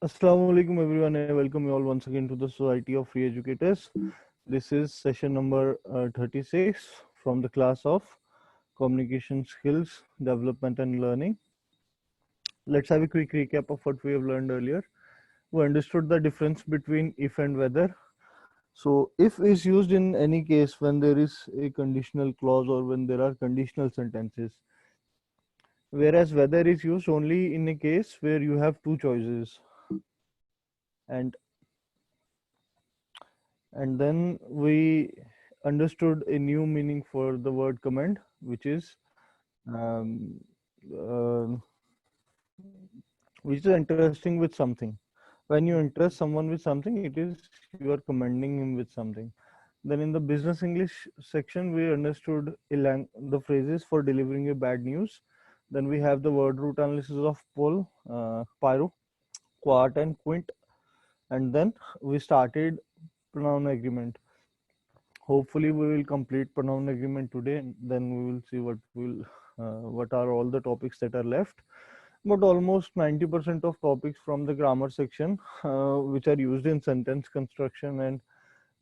Assalamu alaikum everyone and welcome you all once again to the Society of Free Educators. This is session number 36 from the class of Communication Skills Development and Learning. Let's have a quick recap of what we have learned earlier. We understood the difference between if and whether. So if is used in any case when there is a conditional clause or when there are conditional sentences, whereas whether is used only in a case where you have two choices. And then we understood a new meaning for the word commend, which is um, uh, interesting with something. When you interest someone with something, it is you are commending him with something. Then in the business English section, we understood the phrases for delivering a bad news. Then we have the word root analysis of pole, pyro, quart, and quint. And then we started pronoun agreement. Hopefully we will complete pronoun agreement today, and then we will see what are all the topics that are left. But almost 90% of topics from the grammar section, which are used in sentence construction and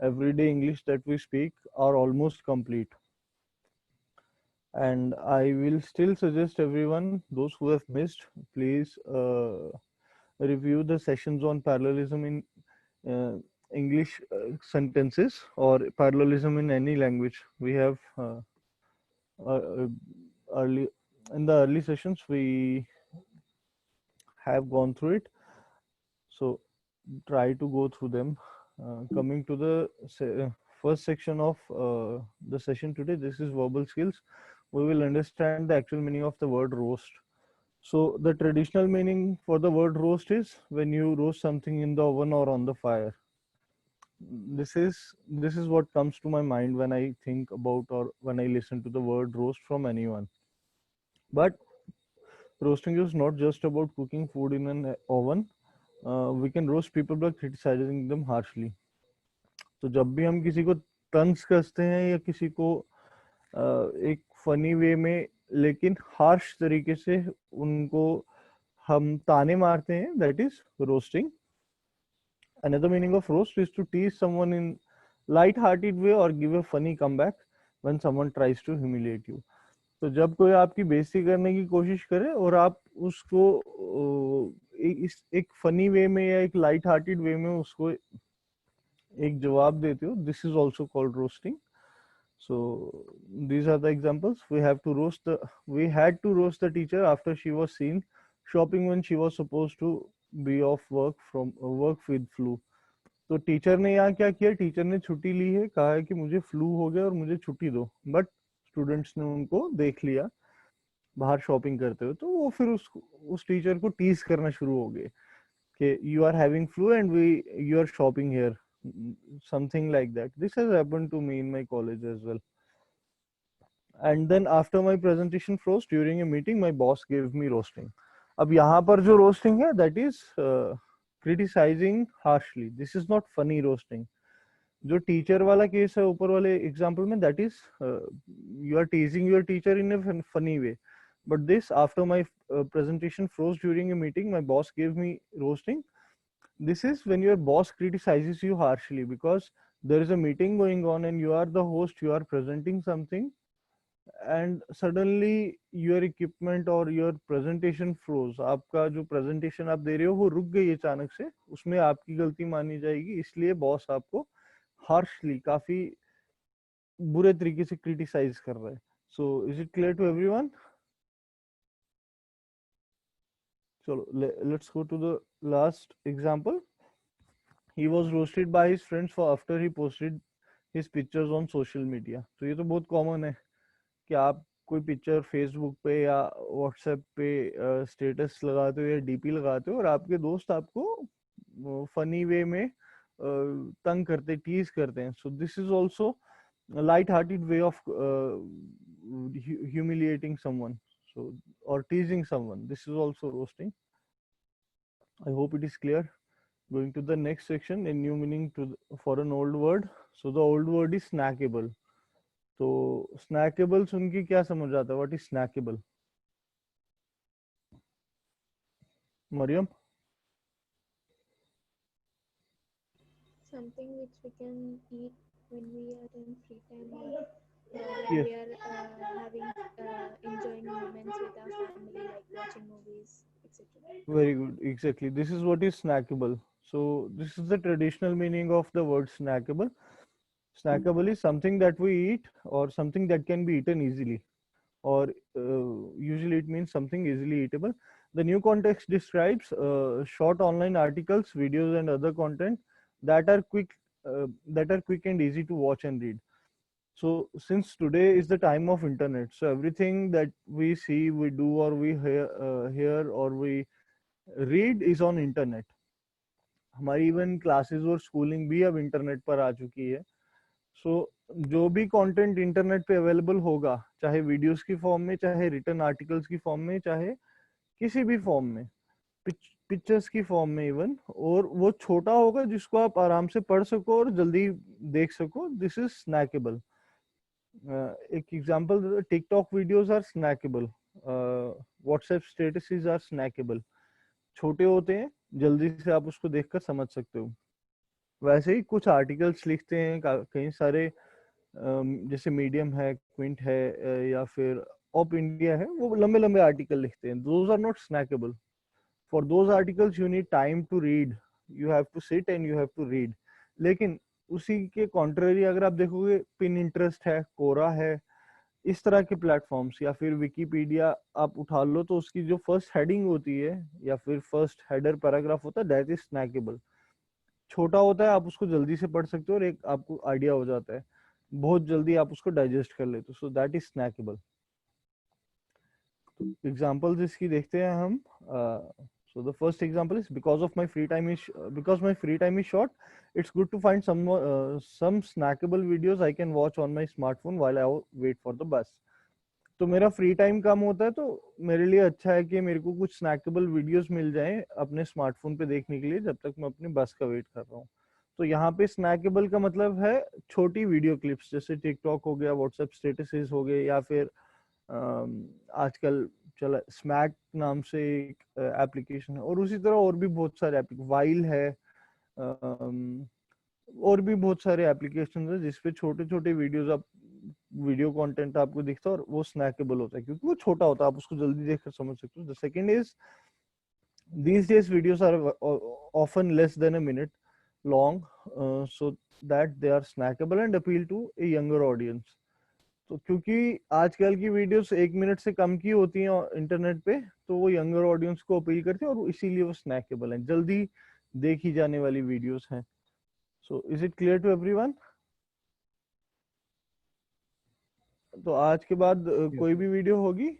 everyday English that we speak, are almost complete. And I will still suggest everyone, those who have missed, please review the sessions on parallelism in uh, English sentences or parallelism in any language. We have uh, early in the early sessions we have gone through it, so try to go through them. Coming to the first section of the session today, this is verbal skills. We will understand the actual meaning of the word roast. So the traditional meaning for the word roast is when you roast something in the oven or on the fire. This is what comes to my mind when I think about or when I listen to the word roast from anyone. But roasting is not just about cooking food in an oven. We can roast people by criticizing them harshly. तो जब भी हम किसी को तंज कसते हैं या किसी को एक फनी वे में लेकिन हार्श तरीके से उनको हम ताने मारते हैं, that is roasting. Another meaning of roast is to tease someone in light-hearted way or give a funny comeback when someone tries to humiliate you. तो जब कोई आपकी बेइज्जती करने की कोशिश करे और आप उसको एक फनी वे में या एक लाइट हार्टेड वे में उसको एक जवाब देते हो, this is also called roasting. So these are the examples. We had to roast the teacher after she was seen shopping when she was supposed to be off work with flu. तो teacher ने यहाँ क्या किया, teacher ने छुट्टी ली है, कहा है कि मुझे फ्लू हो गया और मुझे छुट्टी दो, बट स्टूडेंट्स ने उनको देख लिया बाहर शॉपिंग करते हुए, तो वो फिर उस टीचर को टीज करना शुरू हो गए कि you are having flu and you are shopping here, something like that. This has happened to me in my college as well. And then after my presentation froze during a meeting, my boss gave me roasting. अब यहाँ पर जो roasting है, that is criticizing harshly. This is not funny roasting. जो teacher वाला case है ऊपर वाले एग्जांपल में, that is you are teasing your teacher in a funny way. But this, after my presentation froze during a meeting, my boss gave me roasting. This is when your boss criticizes you harshly because there is a meeting going on and you are the host, you are presenting something, and suddenly your equipment or your presentation froze. आपका जो presentation आप दे रहे हो वो रुक गई अचानक से, उसमें आपकी गलती मानी जाएगी, इसलिए बॉस आपको हार्शली, काफी बुरे तरीके से क्रिटिसाइज कर रहा है. So is it clear to everyone? चलो, let's go to the last example. He was roasted by his friends for after he posted his pictures on social media. तो ये तो बहुत कॉमन है कि आप कोई पिक्चर फेसबुक पे या व्हाट्सएप पे स्टेटस लगाते हो या डीपी लगाते हो और आपके दोस्त आपको फनी वे में तंग करते, टीज करते हैं. सो this is also a light-hearted way of humiliating someone, so or teasing someone. This is also roasting. I hope it is clear. Going to the next section, a new meaning for an old word. So the old word is snackable. तो snackable सुन के क्या समझ आता है? What is snackable? Maryam? something which we can eat when we are in free time, or when Yes, we are having enjoying moments with our family, like watching movies, etc. very good. Exactly. This is what is snackable. So this is the traditional meaning of the word snackable. Snackable is something that we eat or something that can be eaten easily, or usually it means something easily eatable. The new context describes short online articles, videos, and other content that are quick and easy to watch and read. So since today is the time of internet, so everything that we see, we do, or we hear or we read is on internet. हमारी even classes और schooling भी अब internet पर आ चुकी है. सो जो भी content internet पे अवेलेबल होगा, चाहे वीडियोस की फॉर्म में, चाहे रिटन आर्टिकल्स की फॉर्म में, चाहे किसी भी फॉर्म में, पिक्चर्स की फॉर्म में इवन, और वो छोटा होगा जिसको आप आराम से पढ़ सको और जल्दी देख सको, दिस इज स्नैकेबल. एक example, TikTok videos are snackable, WhatsApp statuses are snackable. छोटे होते हैं, जल्दी से आप उसको देखकर समझ सकते हो. वैसे ही कुछ आर्टिकल्स लिखते हैं कई सारे, जैसे मीडियम है, क्विंट है, या फिर ऑप इंडिया है, वो लंबे लंबे आर्टिकल लिखते हैं. Those are not snackable. For those articles you need time to read, you have to sit and you have to read. लेकिन उसी के कॉन्ट्ररी अगर आप देखोगे, पिन इंटरेस्ट है, कोरा है, इस तरह के प्लेटफॉर्म्स, या फिर विकीपीडिया आप उठा लो, तो उसकी जो फर्स्ट हेडिंग होती है या फिर फर्स्ट हेडर पैराग्राफ होता है, दैट इज स्नैकेबल. छोटा होता है, आप उसको जल्दी से पढ़ सकते हो और एक आपको आइडिया हो जाता है, बहुत जल्दी आप उसको डाइजेस्ट कर लेते हो. So that is snackable. Examples इसकी देखते हैं हम. So the first example is, because my free time is short, it's good to find some snackable videos I can watch on my smartphone while I wait for the bus. तो मेरा free time कम होता है, तो मेरे लिए अच्छा है कि मेरे को कुछ स्नैकेबल वीडियोस मिल जाएं अपने स्मार्टफोन पे देखने के लिए जब तक मैं अपनी बस का वेट कर रहा हूँ. तो यहाँ पे स्नैकेबल का मतलब है छोटी वीडियो क्लिप्स, जैसे टिकटॉक हो गया, व्हाट्सएप स्टेटसेस हो गए, या फिर आजकल चला स्मैक नाम से एक एप्लीकेशन है, और उसी तरह और भी बहुत सारे एप्लीकेशन, वाइल है, और भी बहुत सारे एप्लीकेशन है जिसपे छोटे छोटे वीडियो कंटेंट आपको दिखता है, और वो स्नैकेबल होता है क्योंकि वो छोटा होता है, आप उसको जल्दी देखकर समझ सकते हो. The second is, these days videos are often less than a minute long, so that they are snackable and appeal to a younger audience. तो क्योंकि आजकल की वीडियोस 1 मिनट से कम की होती हैं इंटरनेट पे, तो वो यंगर ऑडियंस को अपील करती है और इसीलिए वो स्नैकेबल हैं, जल्दी देखी जाने वाली वीडियोस हैं. So is it clear to everyone? तो आज के बाद Yes, कोई sir. भी वीडियो होगी,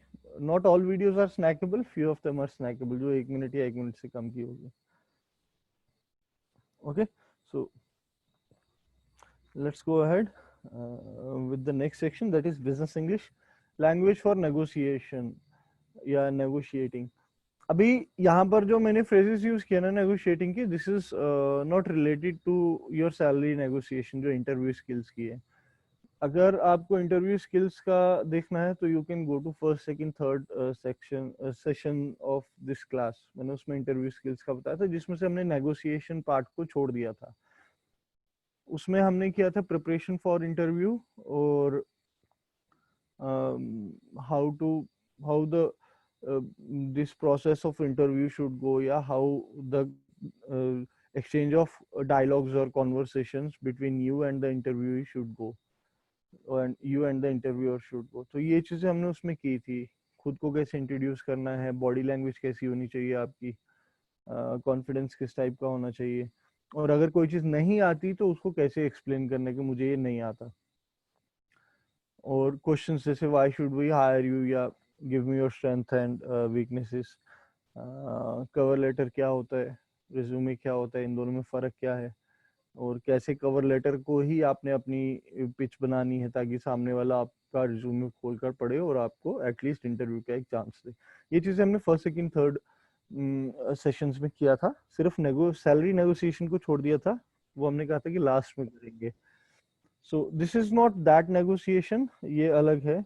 not all videos are snackable, few of them are snackable, जो 1 मिनट या 1 मिनट से कम की होगी. Okay, so let's go ahead with the next section, that is business English, language for negotiation या negotiating. अभी यहाँ पर जो मैंने phrases यूज किया ना negotiating की, this is not related to your salary negotiation जो interview skills की है. अगर आपको इंटरव्यू स्किल्स का देखना है तो you can go to first second third session of this class. मैंने उसमें इंटरव्यू स्किल्स का बताया था, जिसमें से हमने नेगोशिएशन पार्ट को छोड़ दिया था. उसमें हमने किया था प्रिपरेशन फॉर इंटरव्यू, और how the this process of interview should go, या how the exchange of dialogues or conversations between you and the interviewee should go, and you and the interviewer should go. तो ये चीजें हमने उसमें की थी. खुद को कैसे इंट्रोड्यूस करना है, बॉडी लैंग्वेज कैसी होनी चाहिए आपकी, कॉन्फिडेंस किस टाइप का होना चाहिए, और अगर कोई चीज नहीं आती तो उसको कैसे एक्सप्लेन करना कि मुझे ये नहीं आता. और क्वेश्चंस जैसे why should we hire you, या give me your strength and weaknesses. Cover letter क्या होता है, रिज्यूमे क्या होता है, इन दोनों में फर्क क्या है, और कैसे कवर लेटर को ही आपने अपनी पिच बनानी है ताकि सामने वाला आपका रिज्यूमे खोलकर पढ़े और आपको एटलीस्ट इंटरव्यू का एक चांस दे. ये चीजें हमने फर्स्ट सेकंड थर्ड सेशंस में किया था. सिर्फ सैलरी नेगोशिएशन को छोड़ दिया था, वो हमने कहा था कि लास्ट में करेंगे. सो this is not that negotiation, ये अलग है,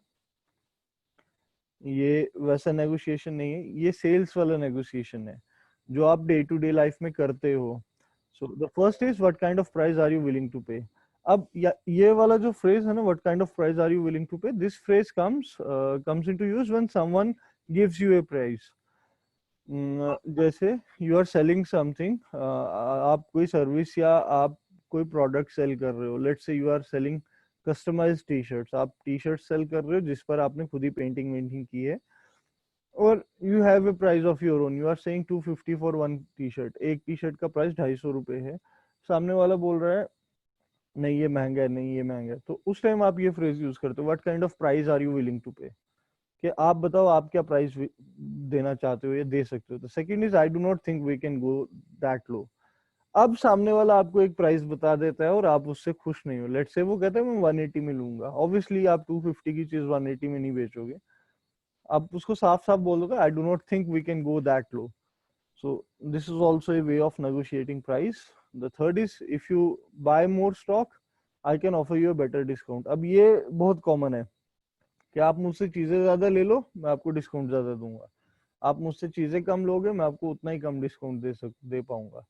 ये वैसा नेगोशिएशन नहीं है, ये सेल्स वाला नेगोशिएशन है जो आप डे टू डे लाइफ में करते हो. So the first is what kind of price are you willing to pay. अब ये वाला जो phrase है ना, what kind of price are you willing to pay, this phrase comes into use when someone gives you a price. जैसे you are selling something, आप कोई service या आप कोई प्रोडक्ट सेल कर रहे हो. Let's say you are selling customized T shirts. आप टी शर्ट सेल कर रहे हो जिस पर आपने खुद ही पेंटिंग वेंटिंग की है, और you have a price of your own. You are saying 250 for one T shirt. एक टी शर्ट का प्राइस 250 रुपये है. सामने वाला बोल रहा है नहीं ये महंगा है, नहीं ये महंगा है. तो उस टाइम आप ये फ्रेज यूज करते हो, what kind of price are you willing to pay. कि आप बताओ आप क्या प्राइस देना चाहते हो या दे सकते हो. तो second is I do not think we can go that low. अब सामने वाला आपको एक प्राइस बता देता है और आप उससे खुश नहीं हो. लेट्स से वो कहता है मैं 180 में लूंगा. ऑब्वियसली आप 250 की चीज 180 में नहीं बेचोगे. आप उसको साफ साफ बोल दोगे I do not think we can go that low. So this is also a way of negotiating price. The third is if you buy more stock, I can offer you a better discount. अब ये बहुत common है कि आप मुझसे चीजें ज्यादा ले लो, मैं आपको डिस्काउंट ज्यादा दूंगा. आप मुझसे चीजें कम लोगे, मैं आपको उतना ही कम डिस्काउंट दे पाऊंगा.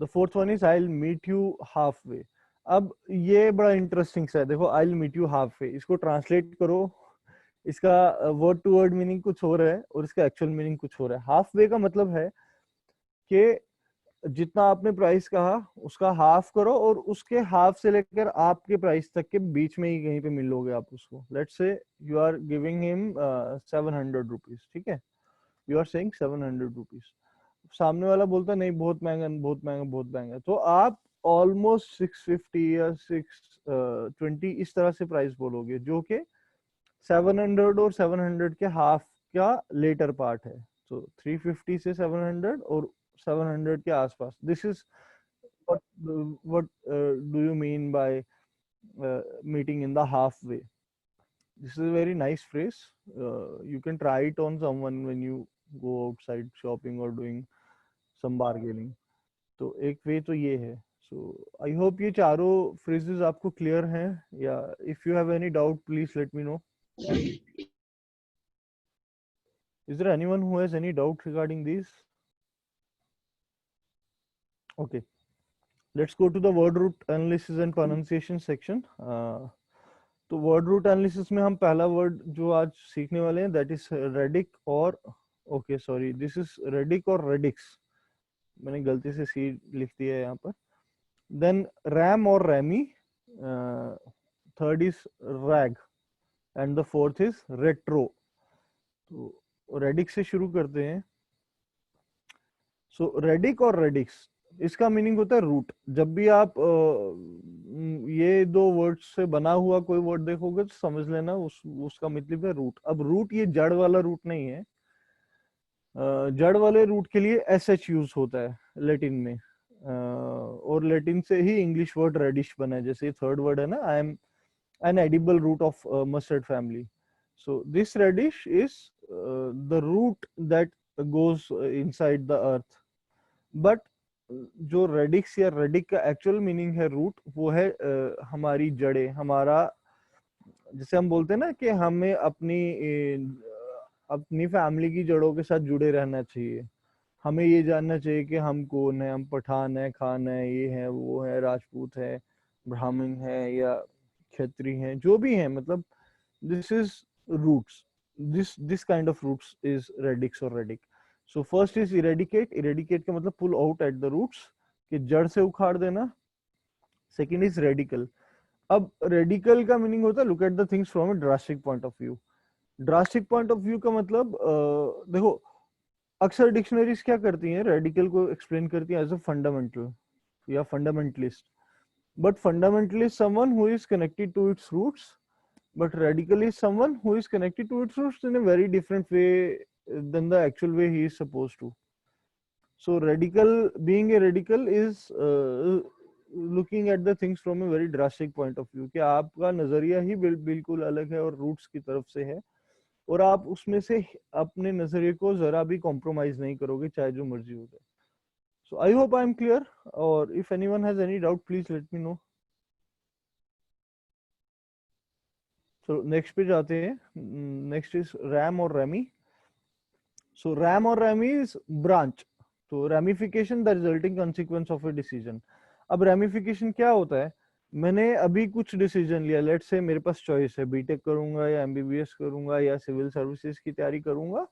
The fourth one is I will meet you half way. अब ये बड़ा इंटरेस्टिंग सा है. देखो I will meet you half way, इसको ट्रांसलेट करो. इसका वर्ड टू वर्ड मीनिंग कुछ हो रहा है और इसका एक्चुअल मीनिंग कुछ हो रहा है. हाफ वे का मतलब है कि जितना आपने प्राइस कहा उसका हाफ करो और उसके हाफ से लेकर आपके प्राइस तक के बीच में ही कहीं पे मिलोगे आप उसको. Let's say you are giving him 700 rupees. ठीक है, यू आर सेइंग 700 रुपीज. सामने वाला बोलता है नहीं बहुत महंगा बहुत महंगा बहुत महंगा. तो आप ऑलमोस्ट 650 या 620 इस तरह से प्राइस बोलोगे, जो कि 700 और 700 के हाफ का लेटर पार्ट है. तो 350 से 700 और 700 के आसपास. This is what do you mean by meeting in the halfway. This is a very nice phrase. You can try it on someone when you go outside shopping or doing some bargaining. तो एक वे तो ये है. So I hope ये चारों phrases आपको clear हैं, या if you have any doubt please let me know. Is there anyone who has any doubt regarding these? Okay, let's go to the word root analysis and pronunciation section. तो word root analysis में हम पहला word जो आज सीखने वाले हैं that is रेडिक और ओके सॉरी दिस इज रेडिक और रेडिक्स. मैंने गलती से सी लिख दिया है यहाँ पर. देन रैम और ramie. Third is rag and the fourth is retro. तो रेडिक से शुरू करते हैं. सो रेडिक और रेडिक्स, इसका मीनिंग होता है रूट. जब भी आप ये दो वर्ड से बना हुआ कोई वर्ड देखोगे तो समझ लेना उसका मतलब है रूट. अब रूट ये जड़ वाला रूट नहीं है. जड़ वाले रूट के लिए एस एच यूज होता है लेटिन में. और लेटिन से ही इंग्लिश वर्ड रेडिश बना है. जैसे थर्ड वर्ड है ना, I am an edible root of mustard family. So this radish is the root that goes inside the earth. But जो रेडिक्स या रेडिक का एक्चुअल मीनिंग है रूट, वो है हमारी जड़ें. हमारा जैसे हम बोलते हैं ना कि हमें अपनी फैमिली की जड़ों के साथ जुड़े रहना चाहिए. हमें ये जानना चाहिए कि हम कौन है. हम पठान है, खान है, ये है, वो है, राजपूत है, ब्राह्मण है या क्षत्रिय है, जो भी है. मतलब this is roots. This kind of roots is radix और radic. So first is eradicate. Eradicate का मतलब pull out at the roots, कि जड़ से उखाड़ देना. Second is radical. अब रेडिकल का मीनिंग होता है look at the things from a drastic point of view. Drastic point of view का मतलब देखो अक्सर डिक्शनरीज क्या करती हैं, रेडिकल को एक्सप्लेन करती हैं एज अ फंडामेंटल या fundamentalist. But fundamentalist someone who is connected to its roots, but radical is someone who is connected to its roots in a very different way than the actual way he is supposed to. So radical, being a radical is looking at the things from a very drastic point of view, कि आपका नजरिया ही बिल्कुल अलग है और roots की तरफ से है, और आप उसमें से अपने नजरिए को जरा भी कॉम्प्रोमाइज नहीं करोगे चाहे जो मर्जी हो जाए. So I hope I am clear, or if anyone has any doubt please let me know. So next पे जाते हैं. नेक्स्ट इज रैम और रैमी. सो रैम और रैमी इज ब्रांच. तो ramification the resulting consequence of a decision. अब ramification क्या होता है? मैंने अभी कुछ डिसीजन लिया, लेट्स से मेरे पास चॉइस है, बीटेक करूंगा या एमबीबीएस करूंगा या सिविल सर्विसेज की तैयारी करूंगा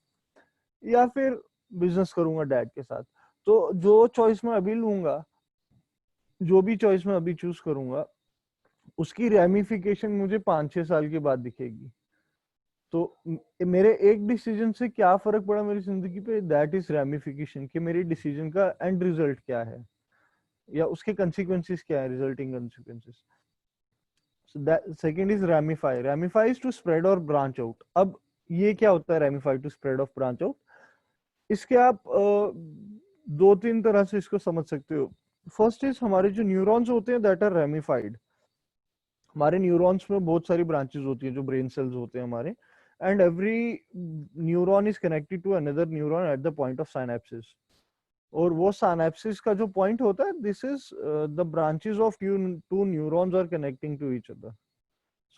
या फिर बिजनेस करूंगा डैड के साथ। तो जो चॉइस मैं अभी लूंगा, जो भी चॉइस मैं अभी चूज करूंगा, उसकी रेमिफिकेशन मुझे 5-6 साल के बाद दिखेगी। तो मेरे एक डिसीजन से क्या फर्क पड़ा मेरी जिंदगी पे, दैट इज रेमिफिकेशन, कि मेरी डिसीजन का एंड रिजल्ट क्या है या उसके कंसिक्वेंसेस क्या है, resulting consequences. So that second is ramify. Ramify is to spread or branch out. अब ये क्या होता है ramify to spread or branch out? इसके आप दो तीन तरह से इसको समझ सकते हो। फर्स्ट इज हमारे जो न्यूरॉन्स होते हैं दैट आर रेमिफाइड। हमारे न्यूरॉन्स में बहुत सारी ब्रांचेस होती है जो ब्रेन सेल्स होते हैं हमारे, and every neuron is connected to another neuron at the point of synapsis. और वो साइनेप्सिस का जो पॉइंट होता है, this is the branches of two neurons are connecting to each other.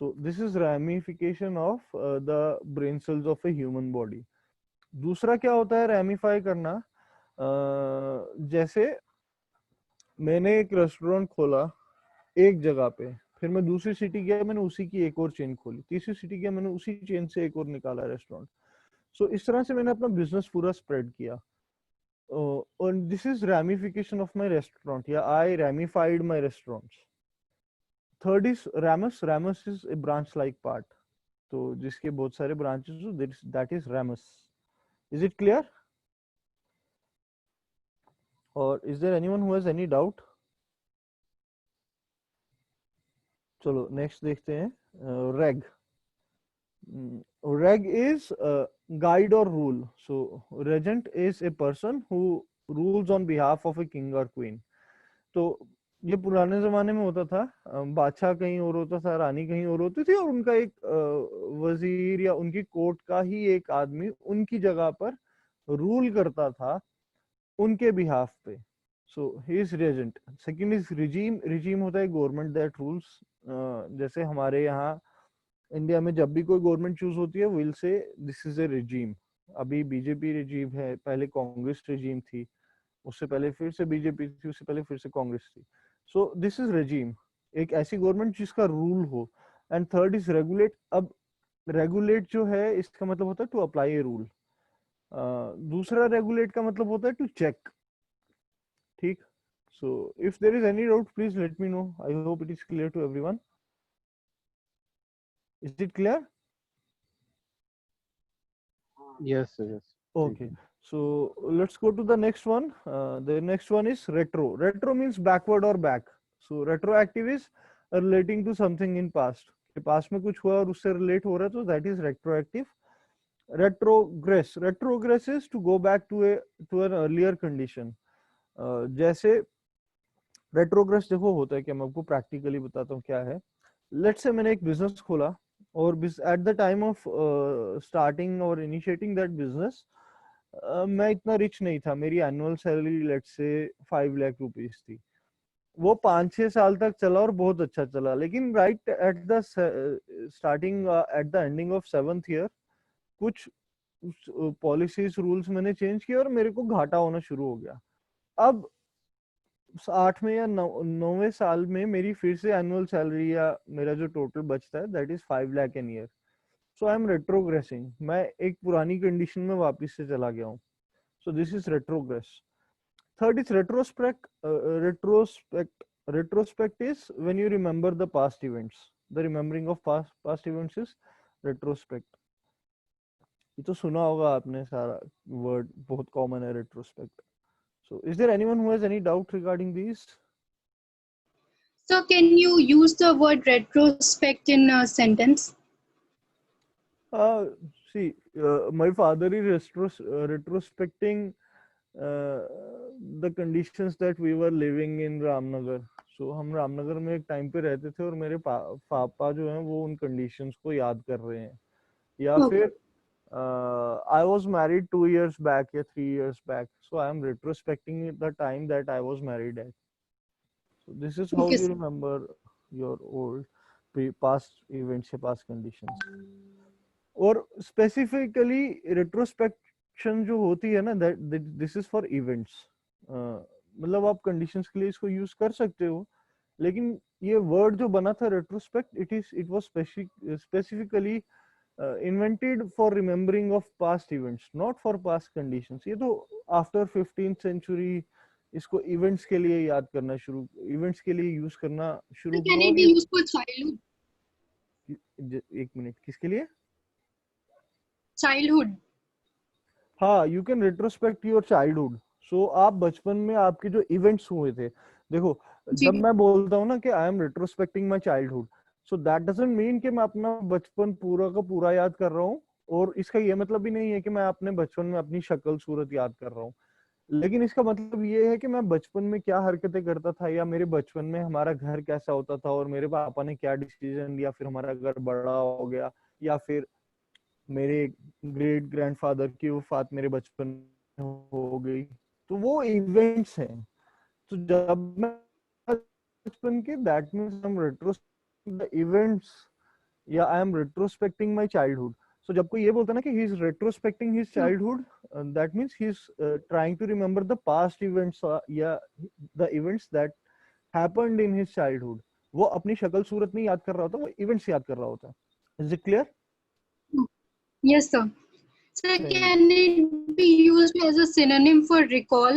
So this is ramification of the brain cells of a human body. दूसरा क्या होता है रेमिफाई करना? जैसे मैंने एक रेस्टोरेंट खोला एक जगह पे, फिर मैं दूसरी सिटी गया, मैंने उसी की एक और चेन खोली, तीसरी सिटी गया, मैंने उसी चेन से एक और निकाला रेस्टोरेंट। सो इस तरह से मैंने अपना बिजनेस पूरा स्प्रेड किया। और this is ramification of my restaurant, या I ramified my restaurants. Third is ramus. Ramus is a branch like part, तो जिसके बहुत सारे ब्रांचेस हो, that is ramus. Is it clear? और is there anyone who has any doubt? चलो next देखते हैं। रेग। रेग इज गाइड और rule. So regent is a person who rules on behalf of a king और queen. तो ये पुराने जमाने में होता था, बादशाह कहीं और होता था, रानी कहीं और होती थी, और उनका एक वजीर या उनकी कोर्ट का ही एक आदमी उनकी जगह पर रूल करता था उनके बिहाफ पे। So he is regent. Second is regime. Regime होता है गवर्नमेंट दैट रूल्स। जैसे हमारे यहाँ इंडिया में जब भी कोई गवर्नमेंट चूज होती है, will say this is a regime. अभी बीजेपी रिजीम है, पहले कांग्रेस रिजीम थी, उससे पहले फिर से बीजेपी थी, उससे पहले फिर से कांग्रेस थी। सो दिस इज रेजीम, एक ऐसी गवर्नमेंट जिसका रूल हो। And third is regulate. अब रेगुलेट जो है इसका मतलब होता है टू अप्लाई ए रूल। दूसरा रेगुलेट का मतलब होता है टू चेक। ठीक। So if there is any doubt please let me know. I hope it is clear to everyone. Is it clear? Yes, sir, yes. Okay, so let's go to the next one. The next one is retro. Retro means backward or back. So retroactive is relating to something in past. कि past में कुछ हुआ और उससे relate हो रहा है, तो that is retroactive. Retrogress. Retrogress is to go back to an earlier condition. जैसे retrogress देखो होता है कि मैं आपको practically बताता हूँ क्या है। Let's say मैंने एक business खोला, और at the time of starting or initiating that business, मैं इतना रिच नहीं था, मेरी annual salary let's say 5 lakh rupees थी। वो 5-6 साल तक चला और बहुत अच्छा चला, लेकिन right at the starting, at the ending of 7th year, कुछ पॉलिसीज रूल्स मैंने चेंज किए और मेरे को घाटा होना शुरू हो गया। अब 8वें या 9वें साल में मेरी फिर से एनुअल सैलरी या मेरा जो टोटल बचता है that is 5 lakh an year. So I am retrogressing, मैं एक पुरानी कंडीशन में वापस से चला गया हूँ। So this is retrogress. Third is retrospect. Retrospect is when you remember the past events. The remembering of past events is retrospect. ये तो सुना होगा आपने, सारा word बहुत common है retrospect. So is there anyone who has any doubt regarding these? So can you use the word retrospect in a sentence? See, my father is retrospecting the conditions that we were living in Ramnagar. So हम रामनगर में एक time पे रहते थे और मेरे पापा जो हैं वो उन कंडीशंस को याद कर रहे हैं। या फिर I was married 2 years back या 3 years back, so I am retrospecting the time that I was married at. So this is how Okay, you sir. remember your old past events या past conditions. और specifically retrospect retrospection जो होती है ना, that this is for events. मतलब आप conditions के लिए इसको यूज कर सकते हो, लेकिन ये वर्ड जो बना था retrospect, it was specifically invented for remembering of past events, not for past conditions. ये तो आफ्टर 15th सेंचुरी इसको इवेंट्स के लिए याद करना शुरू, इवेंट्स के लिए यूज करना शुरू Can हुआ। it और be ये used for childhood? एक मिनट, किसके लिए? Childhood. हाँ, you can retrospect your childhood. So आप बचपन में आपके जो इवेंट्स हुए थे, देखो जब जी मैं बोलता हूँ ना कि I am retrospecting my childhood, so that doesn't mean कि मैं अपना बचपन पूरा का पूरा याद कर रहा हूँ, और इसका ये मतलब भी नहीं है कि मैं अपने बचपन में अपनी शक्ल सूरत याद कर रहा हूँ। लेकिन इसका मतलब ये है कि मैं बचपन में क्या हरकतें करता था, या मेरे बचपन में हमारा घर कैसा होता था, और मेरे पापा ने क्या डिसीजन लिया, फिर हमारा घर बड़ा हो गया, या फिर मेरे ग्रेट ग्रैंडफादर की वफात मेरे बचपन में हो गई। तो वो इवेंट्स हैं। तो जब मैं बचपन के, that means I am retrospecting the events, या I am retrospecting my childhood. So जब कोई ये बोलता है ना कि he is retrospecting his childhood, that means he is trying to remember the past events, या the events that happened in his childhood. वो अपनी शक्ल सूरत नहीं याद कर रहा होता, वो इवेंट्स याद कर रहा होता है। Is it clear? yes sir. So thank can it be used as a synonym for recall?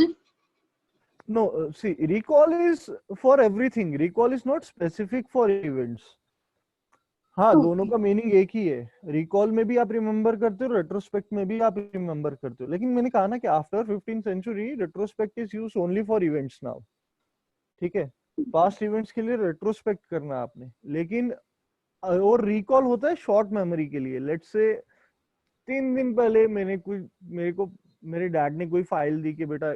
No, see, recall is for everything. Recall is not specific for events. हाँ, दोनों Okay. का मीनिंग एक ही है। रिकॉल में भी आप remember करते हो, रेट्रोस्पेक्ट में भी आप रिमेम्बर करते हो, लेकिन मैंने कहा ना कि after 15th century retrospect is use only for events now. ठीक है, पास्ट इवेंट्स के लिए रेट्रोस्पेक्ट करना आपने, लेकिन और रिकॉल होता है शॉर्ट मेमोरी के लिए। लेट्स से 3 दिन पहले मेरे को मेरे डैड ने कोई फाइल दी कि बेटा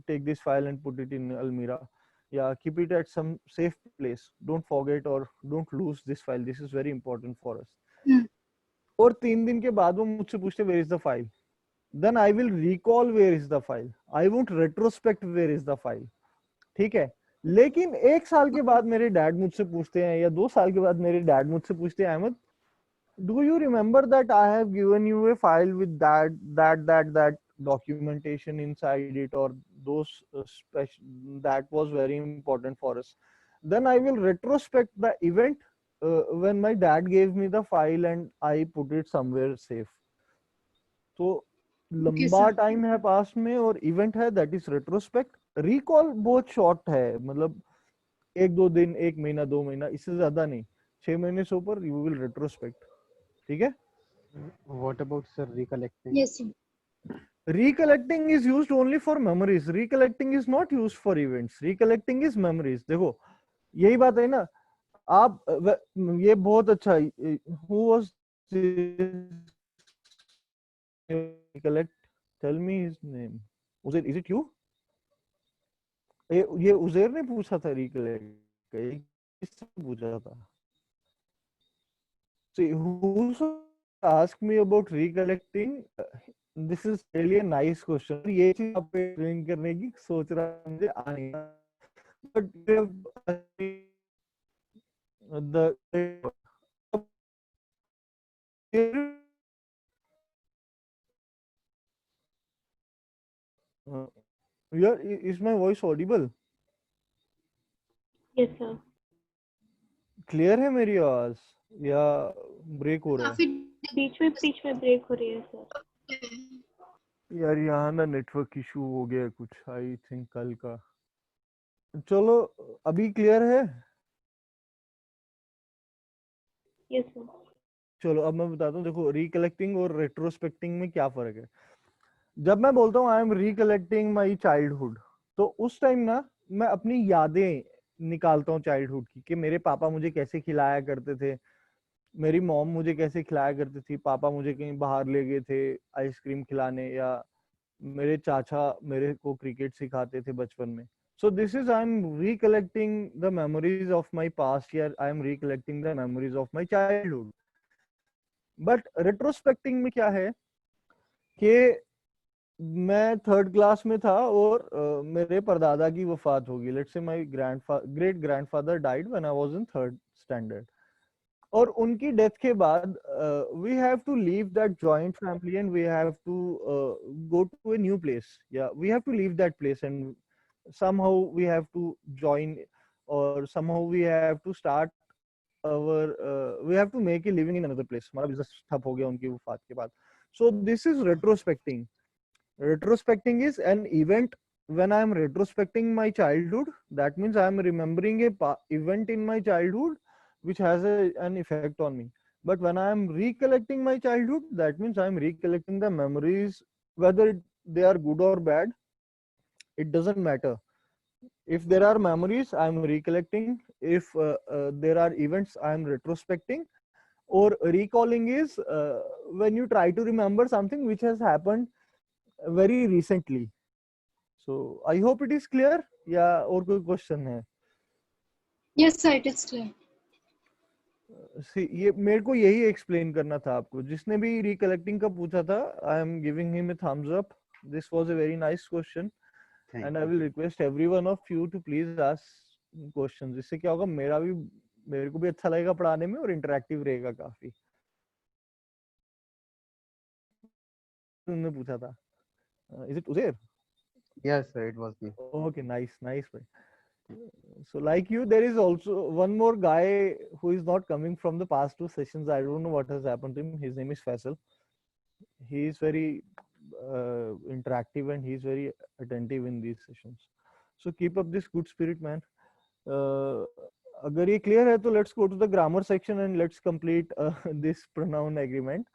take this file and put it in अलमीरा, या keep it at some safe place, don't forget और don't lose this file, this is very important for us. Hmm. और 3 दिन के बाद वो मुझसे पूछते where is the file, then I will recall where is the file, I won't retrospect where is the file. ठीक है, लेकिन 1 साल के बाद मेरे डैड मुझसे पूछते हैं, या 2 साल के बाद मेरे डैड मुझसे पूछते हैं, Ahmad, do you remember that I have given you a file with that documentation inside it, or those special that was very important for us? Then I will retrospect the event when my dad gave me the file and I put it somewhere safe. तो Okay लंबा sir. Time है past में और event है, that is retrospect. Recall बहुत short है, मतलब 1-2 दिन, 1 महीना, 2 महीना, इससे ज्यादा नहीं। 6 महीने से ऊपर यू विल रेट्रोस्पेक्ट। ठीक है। What about sir recollecting? Yes sir. Recollecting is used only for memories. Recollecting is not used for events. Recollecting is memories. देखो यही बात है ना। आप ये बहुत अच्छा, who was recollect, tell me his name. Uzair, is it you? ये उज़ैर ने पूछा था रिकलेक्ट, किससे पूछा था? See, who asked me about recollecting? This is really a nice question. ये चीज आप एक्सप्लेन करने की सोच रहा मुझे आ नहीं रहा, but the yeah, is my voice audible? Yes, sir. Clear है मेरी आवाज या ब्रेक हो रहा है? काफी बीच में ब्रेक हो रही है सर। यार यहाँ ना नेटवर्क इशू हो गया है कुछ, आई थिंक कल का। चलो अभी क्लियर है? Yes sir. चलो अब मैं बताता हूँ। देखो रिकलेक्टिंग और रेट्रोस्पेक्टिंग में क्या फर्क है। जब मैं बोलता हूँ आई एम रिकलेक्टिंग माई चाइल्डहुड, तो उस टाइम ना मैं अपनी यादें निकालता हूँ चाइल्डहुड की, कि मेरे पापा मुझे कैसे खिलाया करते थे, मेरी मॉम मुझे कैसे खिलाया करती थी, पापा मुझे कहीं बाहर ले गए थे आइसक्रीम खिलाने, या मेरे चाचा मेरे को क्रिकेट सिखाते थे बचपन में। So this is I am recollecting the memories of my past, या I am recollecting the memories of my childhood. But retrospecting में क्या है कि मैं 3rd क्लास में था और मेरे परदादा की वफात होगी। Let's say my great grandfather died when I was in 3rd standard. और उनकी डेथ के बाद we have to leave that joint family and we have to go to a new place, या we have to leave that place and somehow we have to join, or somehow we have to start our we have to make a living in another place. हमारा business ठप हो गया उनकी वफात के बाद. So this is retrospecting. Retrospecting is an event. When I am retrospecting my childhood, that means I am remembering a event in my childhood which has an effect on me. But when I am recollecting my childhood, that means I am recollecting the memories, whether they are good or bad, it doesn't matter. If there are memories, I am recollecting. If there are events, I am retrospecting. Or recalling is when you try to remember something which has happened very recently. So I hope it is clear. या और कोई question है? Yes, sir, it is clear. See, ये मेरे को यही explain करना था आपको. जिसने भी रिकलेक्टिंग का पूछा था, I am giving him a thumbs up. This was a very nice question and I will request everyone of you to please ask questions. इससे क्या होगा, मेरे को भी अच्छा लगेगा पढ़ाने में और इंटरेक्टिव रहेगा काफी. तुमने पूछा था, इज इट उजेर? Yes, sir, it was me. Okay, nice bhai. So like you, there is also one more guy who is not coming from the past two sessions. I don't know what has happened to him. His name is Faisal. He is very interactive and he is very attentive in these sessions. So keep up this good spirit, man. अगर ये clear है तो let's go to the grammar section and let's complete this pronoun agreement.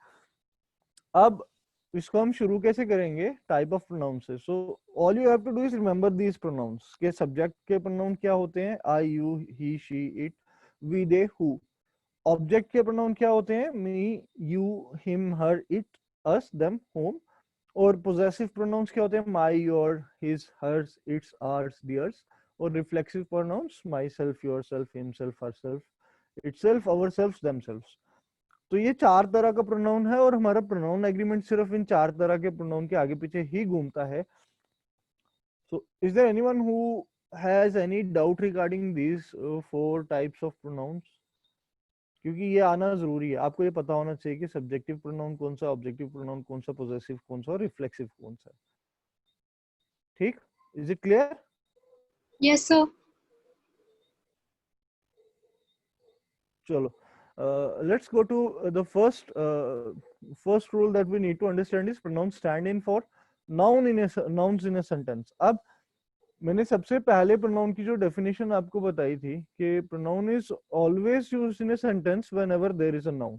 अब इसको हम शुरू कैसे करेंगे? टाइप ऑफ प्रोनाउन से. So all you have to do is remember these pronouns. के सब्जेक्ट के प्रोनाउन क्या होते हैं? I, you, he, she, it, we, they, who. Object के प्रोनाउन क्या होते हैं? Me, you, him, her, it, us, them, whom. और पोजेसिव प्रोनाउंस क्या होते हैं? My, your, his, hers, its, ours, theirs. और reflexive pronouns myself, yourself, himself, herself, itself, ourself, themself. तो ये चार तरह का प्रोनाउन है और हमारा प्रोनाउन एग्रीमेंट सिर्फ इन चार तरह के प्रोनाउन के आगे पीछे ही घूमता है. So is there anyone who has any doubt regarding these four types of pronouns? क्योंकि ये आना जरूरी है. आपको ये पता होना चाहिए कि सब्जेक्टिव प्रोनाउन कौन सा, ऑब्जेक्टिव प्रोनाउन कौन सा, पोजेसिव कौन सा और रिफ्लेक्सिव कौन सा. ठीक, is it clear? Yes, sir. चलो, let's go to the first rule that we need to understand is pronouns stand in for nouns in a sentence. अब मैंने सबसे पहले pronoun की जो definition आपको बताई थी कि pronoun is always used in a sentence whenever there is a noun.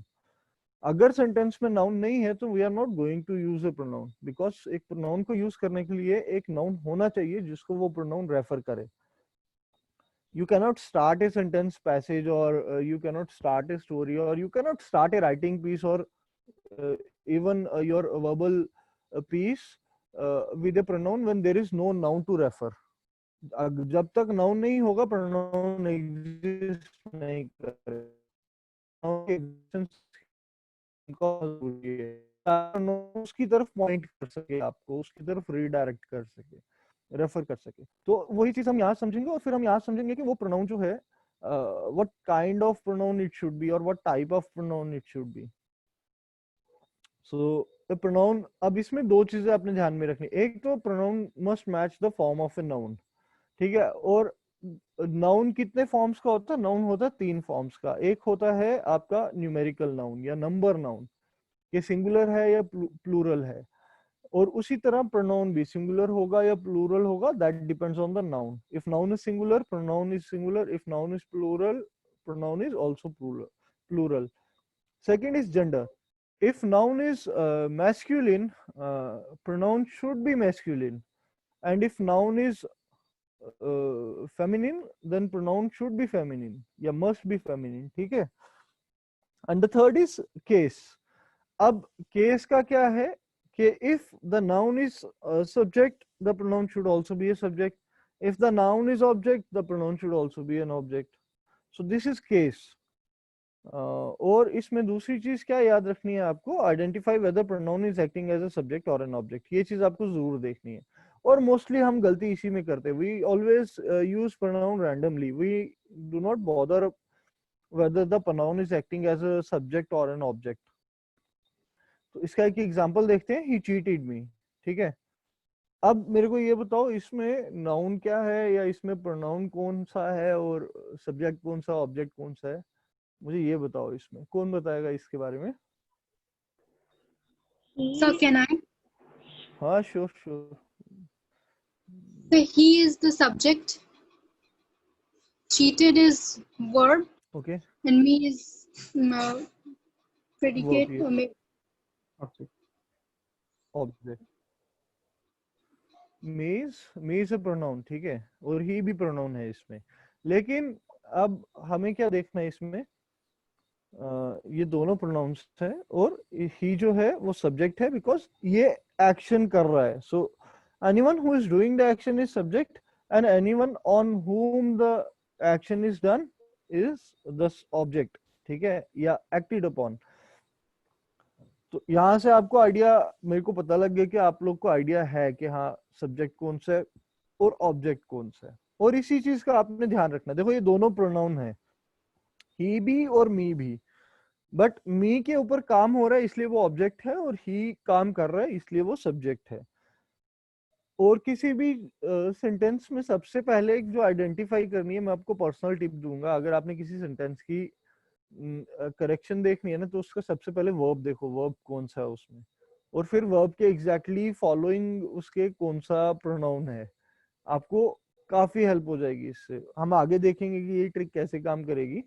अगर sentence में noun नहीं है तो we are not going to use a pronoun, because एक pronoun को use करने के लिए एक noun होना चाहिए जिसको वो pronoun refer करे. You cannot start a sentence passage, or you cannot start a story, or you cannot start a writing piece, or even your verbal piece with a pronoun when there is no noun to refer. जब तक noun नहीं होगा pronoun exist नहीं करेगा. उसकी तरफ point कर सके, आपको उसकी तरफ रीडायरेक्ट कर सके, रेफर कर सके. तो वही चीज हम यहाँ समझेंगे और फिर हम यहाँ समझेंगे कि वो प्रोनाउन जो है what kind of pronoun it should be और what type of pronoun it should be. So pronoun, अब इसमें दो चीजें आपने ध्यान में रखनी. एक तो pronoun must match the form of a noun. ठीक है, और नाउन कितने फॉर्म्स का होता है? नाउन होता है 3 फॉर्म्स का. एक होता है आपका न्यूमेरिकल नाउन या नंबर नाउन, ये सिंगुलर है या प्लूरल है. और उसी तरह प्रोनाउन भी सिंगुलर होगा या प्लूरल होगा, that depends on the noun. If noun is singular, pronoun is singular. If noun is plural, pronoun is also plural. Second is gender. If noun is masculine, pronoun should be masculine, and if noun is feminine, then pronoun should be feminine या must be feminine. ठीक है. And the third is case. अब case का क्या है कि if the noun is a subject, the pronoun should also be a subject. If the noun is object, the pronoun should also be an object. So this is case. और इसमें दूसरी चीज क्या याद रखनी है आपको? Identify whether pronoun is acting as a subject और एन ऑब्जेक्ट. ये चीज आपको जरूर देखनी है. और मोस्टली हम गलती इसी में करते हैं. We always use pronoun randomly. We do not bother whether the pronoun is acting as a subject or an object. तो इसका एक एग्जांपल देखते हैं, he cheated me, ठीक है। अब मेरे को ये बताओ इसमें नाउन क्या है या इसमें प्रोनाउन कौन सा है और सब्जेक्ट कौन सा, ऑब्जेक्ट कौन सा है, मुझे ये बताओ। इसमें कौन बताएगा इसके बारे में? So can I? हाँ sure sure. So he is the subject, cheated is verb, okay and me is predicate yes. or maybe object. me is a pronoun, ठीक है, और he भी pronoun है इसमें। लेकिन अब हमें क्या देखना है इसमें, ये दोनों प्रोनाउंस है और ही जो है वो सब्जेक्ट है बिकॉज ये एक्शन कर रहा है। So anyone who is doing the action is subject and anyone on whom the action is done is the object, ठीक है, या एक्टेड अपॉन। तो यहाँ से आपको आइडिया, मेरे को पता लग गया कि आप लोग को आइडिया है कि हाँ सब्जेक्ट कौन सा है और ऑब्जेक्ट कौन सा है। और इसी चीज का आपने ध्यान रखना, देखो ये दोनों प्रोनाउन है, ही भी और मी भी, बट मी के ऊपर काम हो रहा है इसलिए वो ऑब्जेक्ट है और ही काम कर रहा है इसलिए वो सब्जेक्ट है। और किसी भी सेंटेंस में सबसे पहले एक जो आइडेंटिफाई करनी है, मैं आपको पर्सनल टिप दूंगा, अगर आपने किसी सेंटेंस की करेक्शन देखनी है ना, तो उसका सबसे पहले वर्ब देखो, वर्ब कौन सा है उसमें, और फिर वर्ब के एग्जैक्टली फॉलोइंग उसके कौन सा प्रोनाउन है। आपको काफी हेल्प हो जाएगी इससे। हम आगे देखेंगे कि ये ट्रिक कैसे काम करेगी।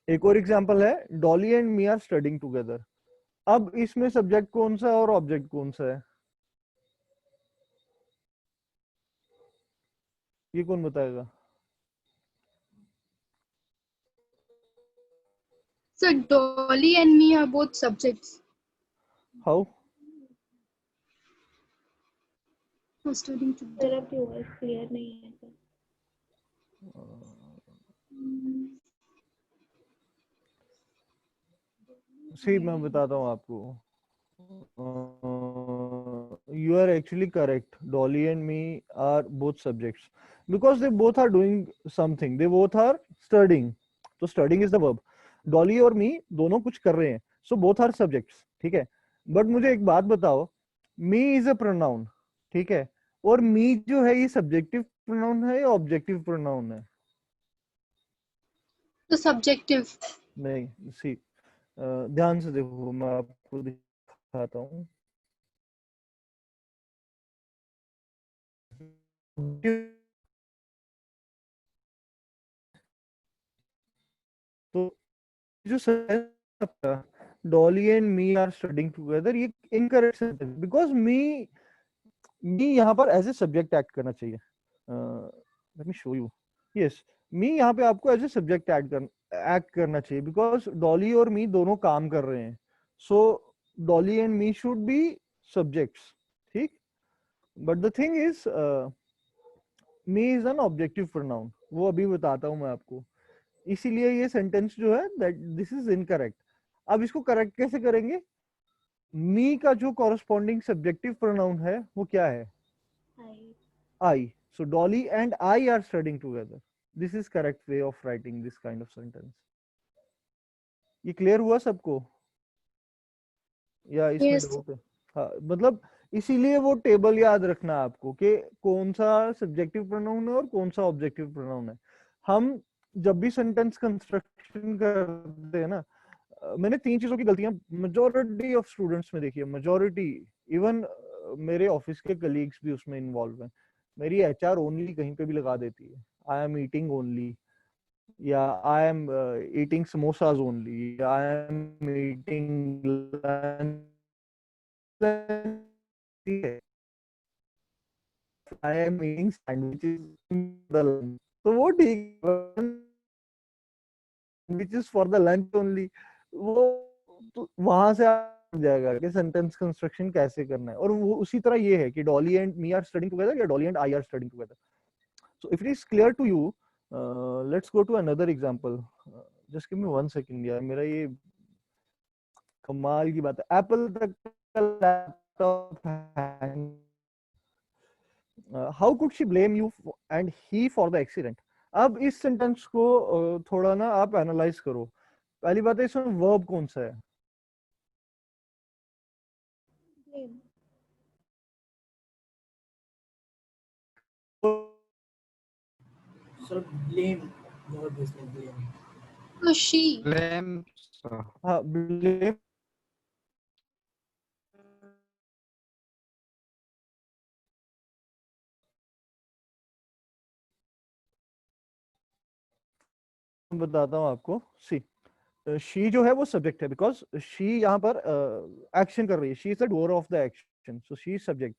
एक और एग्जांपल है, Dolly and me are studying together. अब इसमें सब्जेक्ट कौन सा है और ऑब्जेक्ट कौन सा है, ये कौन बताएगा? So Dolly and me are both subjects. How? Are studying sir together. आपकी वॉइस क्लियर नहीं है सर। सी मैं बताता हूँ आपको। You are actually correct. Dolly and me are both subjects because they both are doing something. They both are studying. तो studying is the verb. Dolly और me दोनों कुछ कर रहे हैं. So both are subjects. ठीक है. But मुझे एक बात बताओ, me is a pronoun. ठीक है. और me जो है ये subjective pronoun है या objective pronoun है? The subjective. नहीं, see, ध्यान से देखो, मैं आपको दिखाता हूँ। तो जो Dolly and me are studying together, ये इनकरेक्ट सेंटेंस, बिकॉज मी यहाँ पर एज ए सब्जेक्ट एक्ट करना चाहिए। Let me show you. Yes, me यहाँ पे आपको एज ए सब्जेक्ट एक्ट करना चाहिए बिकॉज डॉली और मी दोनों काम कर रहे हैं। So Dolly and me should be subjects, ठीक। But the thing is me is an objective pronoun, वो अभी बताता हूँ मैं आपको। इसीलिए ये सेंटेंस जो है दैट दिस इज इनकरेक्ट। अब इसको करेक्ट कैसे करेंगे? मी का जो कॉरेस्पॉन्डिंग सब्जेक्टिव प्रोनाउन है वो क्या है? आई। I. So Dolly and I are studying together. This is correct way of writing this kind of sentence. ये क्लियर हुआ सबको या इसमें Yes. डाउट है? हाँ, मतलब इसीलिए वो टेबल याद रखना है आपको कि कौन सा सब्जेक्टिव प्रोनाउन है और कौन सा ऑब्जेक्टिव प्रोनाउन है। हम जब भी सेंटेंस कंस्ट्रक्शन करते हैं ना, मैंने 3 चीजों की गलतियां मेजॉरिटी ऑफ स्टूडेंट्स में देखी है, मेजॉरिटी, इवन मेरे ऑफिस के कलीग्स भी उसमें इन्वॉल्व हैं। मेरी एचआर ओनली कहीं पे भी लगा देती है, आई एम ईटिंग ओनली, या I am eating samosas only, या I am eating I am eating sandwiches. तो वो ठीक, sandwiches for the lunch only, वो तो वहां से आ जाएगा कि सेंटेंस कंस्ट्रक्शन कैसे करना है। और वो उसी तरह ये है कि Dolly and me are studying together या Dolly and I are studying together. So if it is clear to you, let's go to another example. Just give me 1 second यार, मेरा ये कमाल की बात है, एप्पल तक का laptop hang. How could she blame you and he for the accident? अब इस सेंटेंस को थोड़ा ना आप एनालाइज करो। पहली बात है, इसमें वर्ब कौन सा है? Blame. Sir, blame. Verb is like blame. So she. Blame. हाँ, blame बताता हूँ आपको। सी, शी जो है वो सब्जेक्ट है, बिकॉज शी यहाँ पर एक्शन कर रही है। She is the doer of the action, so she is subject.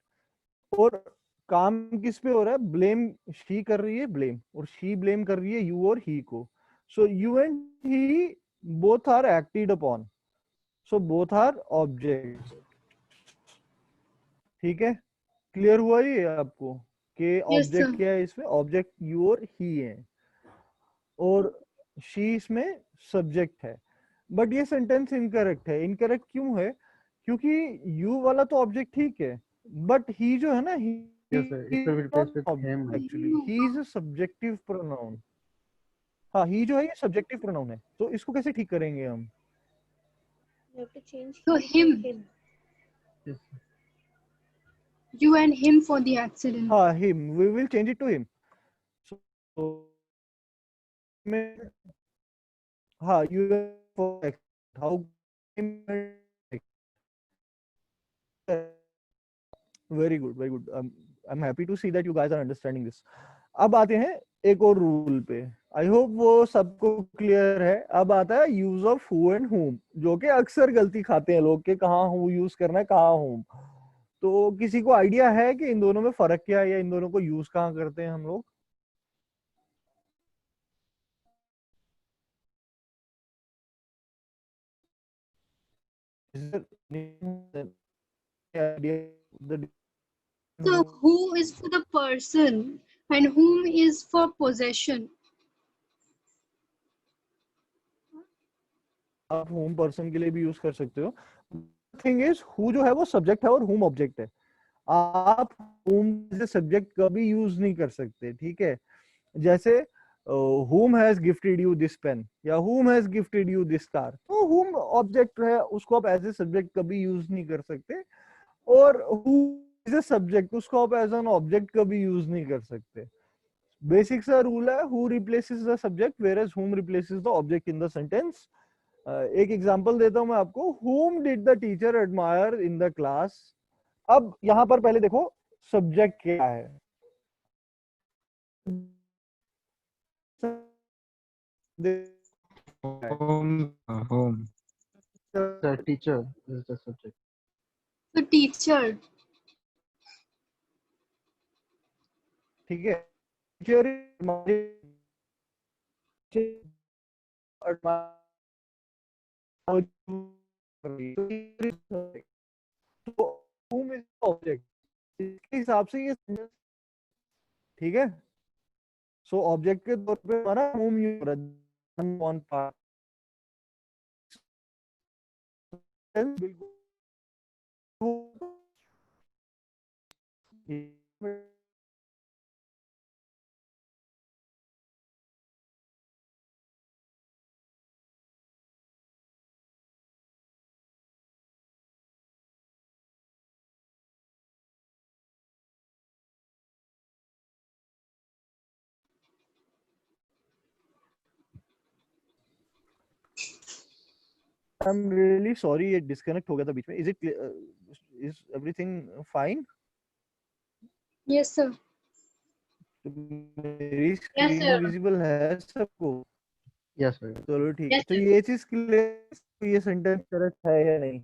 और काम किस पे हो रहा है? ब्लेम शी कर रही है, ब्लेम, और शी ब्लेम कर रही है यू और ही को। So you and he both are acted upon, so both are object. ठीक है, क्लियर हुआ ये आपको कि Yes, ऑब्जेक्ट sir. क्या है इसमें? ऑब्जेक्ट यू और ही है, और शी इसमें सब्जेक्ट है। बट ये सेंटेंस इनकरेक्ट है। इनकरेक्ट क्यों है? क्योंकि यू वाला तो ऑब्जेक्ट ठीक है, बट ही जो है ना, ही Yes, sir. It will be replaced with him. Actually he is a subjective pronoun. हाँ, ही जो है ये सब्जेक्टिव प्रोनाउन है, तो इसको कैसे ठीक करेंगे हम? You have to change So him to him. him. Yes, sir. You and him for the accident. हाँ, him, we will change it to him. So में हाँ, you for how very good, very good. I am happy to see that you guys are understanding this. अब आते हैं एक और rule पे। I hope वो सबको क्लियर है। अब आता है यूज ऑफ हु एंड हुम, जो कि अक्सर गलती खाते हैं लोग के कहाँ हु यूज करना है, कहाँ हुम। तो किसी को आइडिया है कि इन दोनों में फर्क क्या है, या इन दोनों को यूज कहाँ करते हैं हम लोग? Is there any idea the So who is for the person and whom is for possession. आप होम पर्सन के लिए भी यूज कर सकते हो। थिंग इज, हु जो है वो सब्जेक्ट है और हुम ऑब्जेक्ट है। आप हुम एज सब्जेक्ट कभी यूज नहीं कर सकते, ठीक है? जैसे whom has gifted you this pen या whom has gifted you this car, तो whom ऑब्जेक्ट है, उसको आप एज ए सब्जेक्ट कभी यूज नहीं कर सकते। और who इज ए सब्जेक्ट, उसको आप एज एन ऑब्जेक्ट कभी यूज नहीं कर सकते। बेसिक सा रूल है, who replaces the subject whereas whom replaces the object in the sentence। एक एग्जांपल देता हूं मैं आपको। whom did the teacher admire in the class? अब यहां पर पहले देखो सब्जेक्ट क्या है। Home. The teacher is the subject. The teacher. ठीक है, टीचर तो whom is ऑब्जेक्ट, इसके हिसाब से ये sentence, ठीक है? सो ऑब्जेक्ट के तौर पे हमारा whom यूज हो रहा है ऑन पार्ट। बिल्कुल। आई एम रियली सॉरी, ये डिस्कनेक्ट हो गया था बीच में। Is everything fine? Yes, sir. मेरी Yes, स्क्रीन sir. विजिबल है सबको? Yes, sir. चलो ठीक है, Yes, तो sir. ये चीज क्लियर, ये सेंटेंस करेक्ट है या नहीं?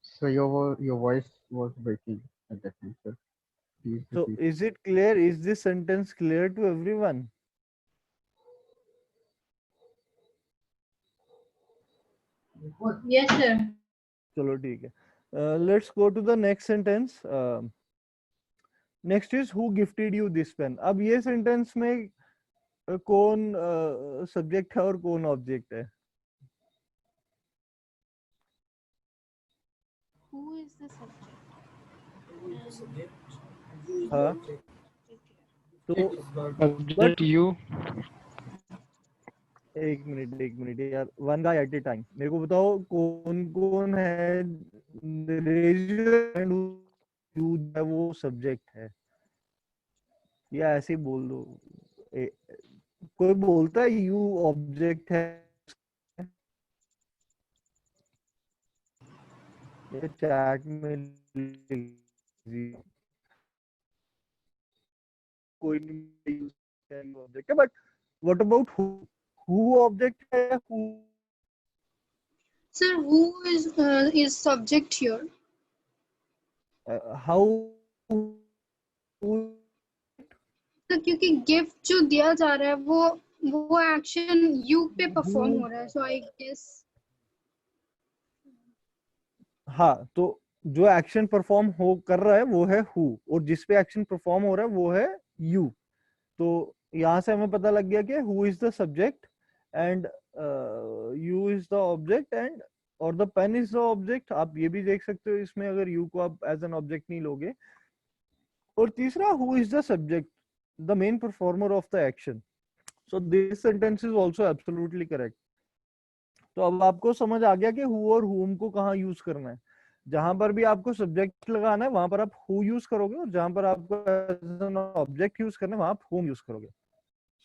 So your voice was breaking at that time, sir. Please So repeat. is it clear? Is this sentence clear to everyone? Yes, sir. चलो ठीक है, let's go to the next sentence. Next is who gifted you this pen. अब ये sentence में कौन subject है और कौन ऑब्जेक्ट है? Who is the subject? And Subject. Who is the हाँ, object? object here. तो It is verb. Subject you. एक मिनट यार, one guy at A time. मेरे को बताओ कौन कौन है, रेज योर हैंड हु है वो सब्जेक्ट है, या ऐसे ही बोल दो। ए, कोई बोलता है यू ऑब्जेक्ट है, ये चैट में लिख दीजिए। कोई नहीं ऑब्जेक्ट है, but what about who object है या who? Sir, who is subject here? How? तो क्योंकि गिफ्ट जो दिया जा रहा है वो एक्शन यू पे परफॉर्म हो रहा है, सो आई गेस। हाँ, तो जो एक्शन परफॉर्म हो कर रहा है वो है हु, और जिस पे एक्शन परफॉर्म हो रहा है वो है यू। तो यहां से हमें पता लग गया कि who is the subject and you is the object, and और the pen is the object. आप ये भी देख सकते हो इसमें, अगर यू को आप एज एन ऑब्जेक्ट नहीं लोगे। और तीसरा, who is the subject, the main performer of the action. So this sentence is also absolutely correct. तो अब आपको समझ आ गया कि हु और हुम को कहाँ यूज करना है। जहां पर भी आपको सब्जेक्ट लगाना है वहां पर आप हु यूज करोगे, और जहां पर आपको एज एन ऑब्जेक्ट यूज करना है वहां आप हुम यूज करोगे।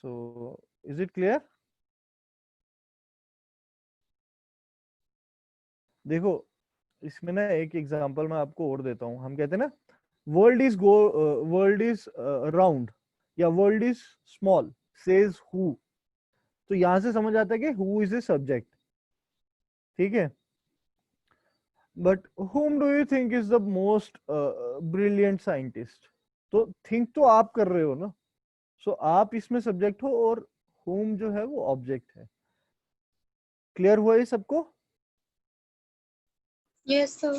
सो इज इट क्लियर? देखो, इसमें ना एक एग्जांपल मैं आपको और देता हूँ। हम कहते हैं ना वर्ल्ड इज राउंड या world is small, says who. तो यहां से समझ आता है कि हु इज ए सब्जेक्ट, ठीक है। But whom do you think is the most brilliant scientist? तो थिंक तो आप कर रहे हो ना, सो आप इसमें सब्जेक्ट हो और whom जो है वो ऑब्जेक्ट है। क्लियर हुआ ये सबको? Yes sir.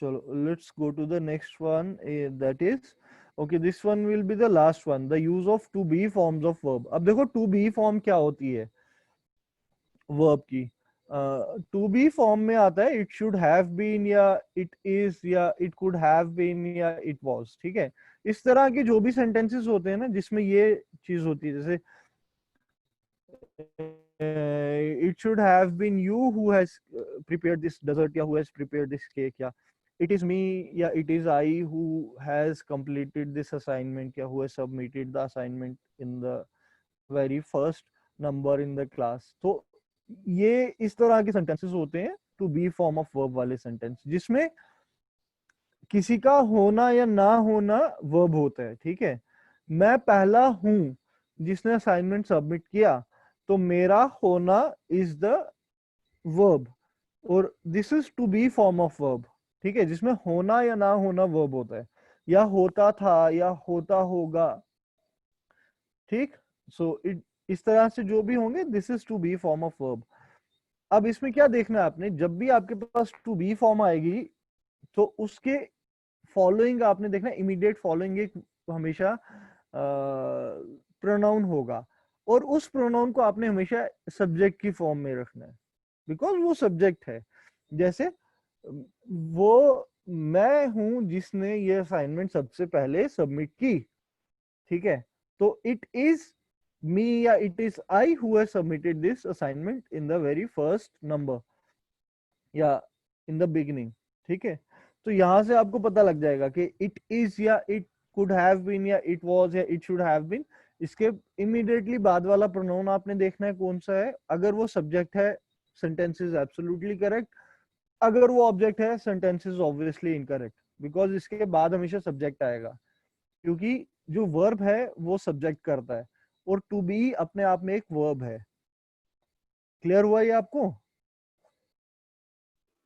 चलो, let's go to the next one, that is okay, this one will be the last one, the use of to be forms of verb. अब देखो टू बी फॉर्म क्या होती है वर्ब की। टू बी फॉर्म में आता है it should have been, या इट इज, या इट कुड हैव बीन, या इट वाज, ठीक है। इस तरह के जो भी सेंटेंसेस होते हैं ना जिसमें ये चीज होती है, जैसे it should have been you who has prepared this dessert, या who has prepared this cake, या इट इज मी, या it is I who has completed this assignment, या who has submitted the assignment in the very first number in the class. तो ये इस तरह के sentences होते हैं to be form of verb वाले सेंटेंस, जिसमें किसी का होना या ना होना वर्ब होता है, ठीक है। मैं पहला हूं जिसने असाइनमेंट सबमिट किया, तो मेरा होना इज द वर्ब, और this is to be form of verb, ठीक है, जिसमें होना या ना होना वर्ब होता है, या होता था या होता होगा, ठीक। सो इट, इस तरह से जो भी होंगे, this is to be form of verb. अब इसमें क्या देखना है आपने, जब भी आपके पास टू बी फॉर्म आएगी तो उसके फॉलोइंग आपने देखना, इमीडिएट फॉलोइंग एक हमेशा प्रोनाउन होगा, और उस प्रोनाउन को आपने हमेशा सब्जेक्ट की फॉर्म में रखना है, बिकॉज वो सब्जेक्ट है। जैसे वो मैं हूं जिसने ये असाइनमेंट सबसे पहले सबमिट की, ठीक है। तो इट इज me, या it is I who has submitted this assignment in the very first number, या in the beginning, ठीक है। तो यहां से आपको पता लग जाएगा कि it is, या it could have been, या it was, या it should have been। इसके इमीडिएटली बाद वाला प्रोनाउन आपने देखना है कौन सा है। अगर वो सब्जेक्ट है, सेंटेंस इज एब्सोल्युटली करेक्ट। अगर वो ऑब्जेक्ट है, sentence is obviously incorrect, because इसके बाद हमेशा सब्जेक्ट आएगा, क्योंकि जो वर्ब है वो सब्जेक्ट करता है, और टू बी अपने आप में एक वर्ब है। क्लियर हुआ ये आपको?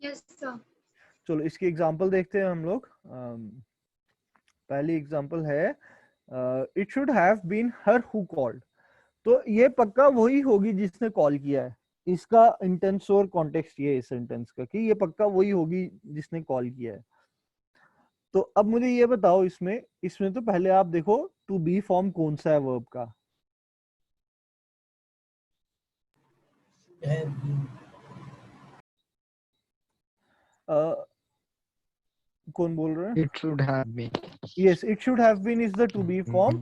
Yes sir. चलो इसकी एग्जांपल देखते हैं हम लोग। पहली एग्जांपल है it should have been her who called. तो ये पक्का वही होगी जिसने कॉल किया है। इसका इंटेंस और कॉन्टेक्स्ट ये इस सेंटेंस का, कि ये पक्का वही होगी जिसने कॉल किया है। तो अब मुझे ये बताओ, इसमें इसमें तो पहले आप देखो टू बी फॉर्म कौन सा है वर्ब का। Have been. कौन बोल रहे हैं? It should have been. Yes, it should have been is the to be form,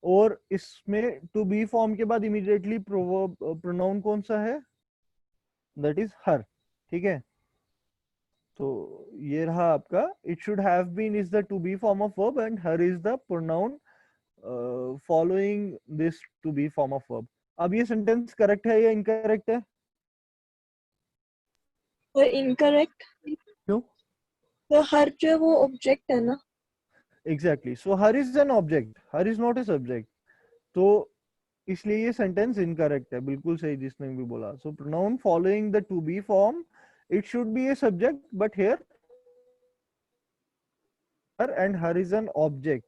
और इसमें टू बी फॉर्म के बाद इमीडिएटली प्रोनाउन कौन सा है? That is her. ठीक है, तो ये रहा आपका it should have been is the to be form of verb and her is the pronoun following this to be form of verb. अब ये सेंटेंस करेक्ट है या इनकरेक्ट है? और इनकरेक्ट, क्यों? तो हर जो है वो ऑब्जेक्ट है ना। Exactly, so her is an object, her is not a subject, तो इसलिए ये सेंटेंस इनकरेक्ट है। बिल्कुल सही जिसने भी बोला। So pronoun following the to be form it should be a subject, but here her and her is an object,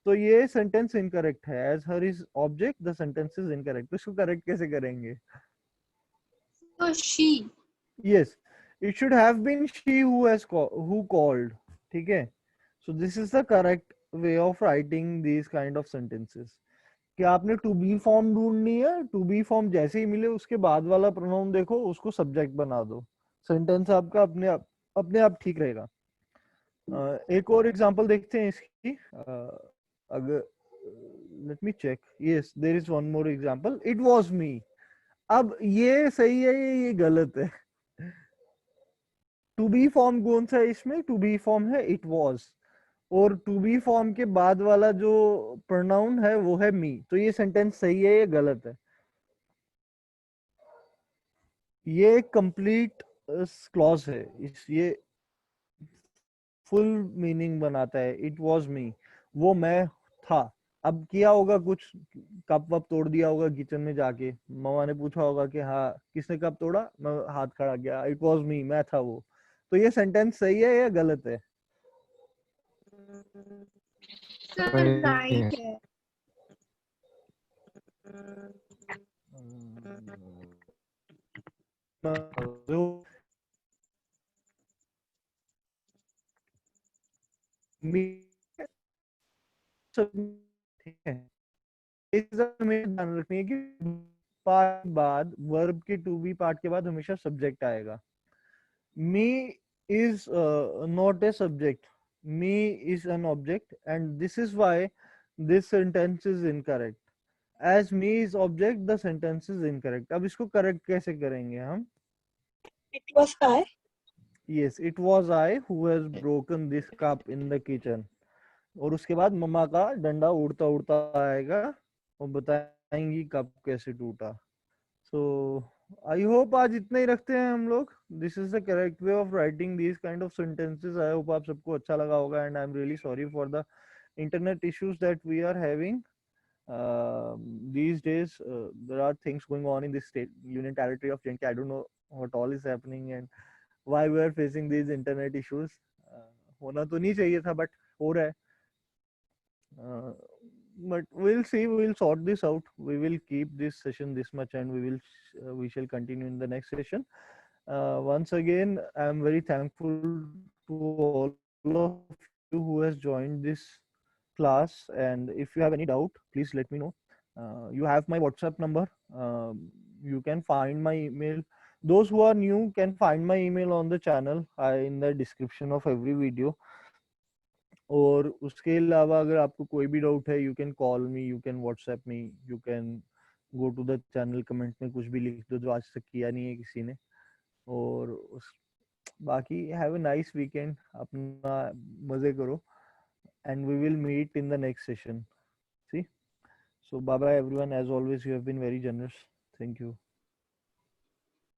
तो ये सेंटेंस इनकरेक्ट है। As her is object the sentence is incorrect. तो इसको करेक्ट कैसे करेंगे? So she. Yes, it should have been she who called. ठीक है, so this is the correct way of writing these kind of sentences. कि आपने to be form ढूंढनी है, टू बी फॉर्म जैसे ही मिले उसके बाद वाला प्रोनाउन देखो, उसको सब्जेक्ट बना दो, सेंटेंस आपका अपने आप ठीक रहेगा। एक और एग्जांपल देखते हैं इसकी। अगर let me check, yes there is one more example, it was me. अब ये सही है ये गलत है? टू बी फॉर्म कौन सा है इसमें? टू बी फॉर्म है इट वाज, और टू बी फॉर्म के बाद वाला जो प्रोनाउन है वो है मी। तो ये सेंटेंस सही है या गलत है? ये कंप्लीट क्लॉज है, इस ये फुल मीनिंग बनाता है। इट वाज मी, वो मैं था। अब किया होगा कुछ, कप वप तोड़ दिया होगा किचन में जाके, मम्मा ने पूछा होगा कि हाँ किसने कप तोड़ा, मैं हाथ खड़ा किया, इट वाज मी, मैं था वो। तो ये सेंटेंस सही है या गलत है? Sir, सही right है। है। जो मी सब ठीक है, इस हमें ध्यान रखनी है कि पार्ट बाद वर्ब के टू बी पार्ट के बाद हमेशा सब्जेक्ट आएगा। Me is not a subject, me is an object, and this is why this sentence is incorrect. As me is object the sentence is incorrect. अब इसको correct कैसे करेंगे हम? It was I. Yes, it was I who has broken this cup in the kitchen. और उसके बाद मम्मा का डंडा उड़ता उड़ता आएगा और बताएंगी कप कैसे टूटा। सो आई होप आज इतना ही रखते हैं हम लोग। This is the correct way of writing these kind of sentences. I hope आप सबको अच्छा लगा होगा, and I am really sorry for the internet issues that we are having these days. There are things going on in this state union territory of JNK. I don't know what all is happening and why we are facing these internet issues. होना तो नहीं चाहिए था, but हो रहा है। But we'll see, we'll sort this out. We will keep this session this much, and we shall continue in the next session. Once again, I'm very thankful to all of you who has joined this class, and if you have any doubt, please let me know. You have my WhatsApp number. You can find my email. Those who are new can find my email on the channel in the description of every video. और उसके अलावा अगर आपको कोई भी doubt है, you can call me, you can WhatsApp me, you can go to the channel, comment में कुछ भी लिख दो जो आज तक किया नहीं है किसी ने। और बाकी हैव अ नाइस वीकेंड, अपना मजे करो, and we will meet in the next session. See, so bye bye everyone. As always, you have been very generous. Thank you.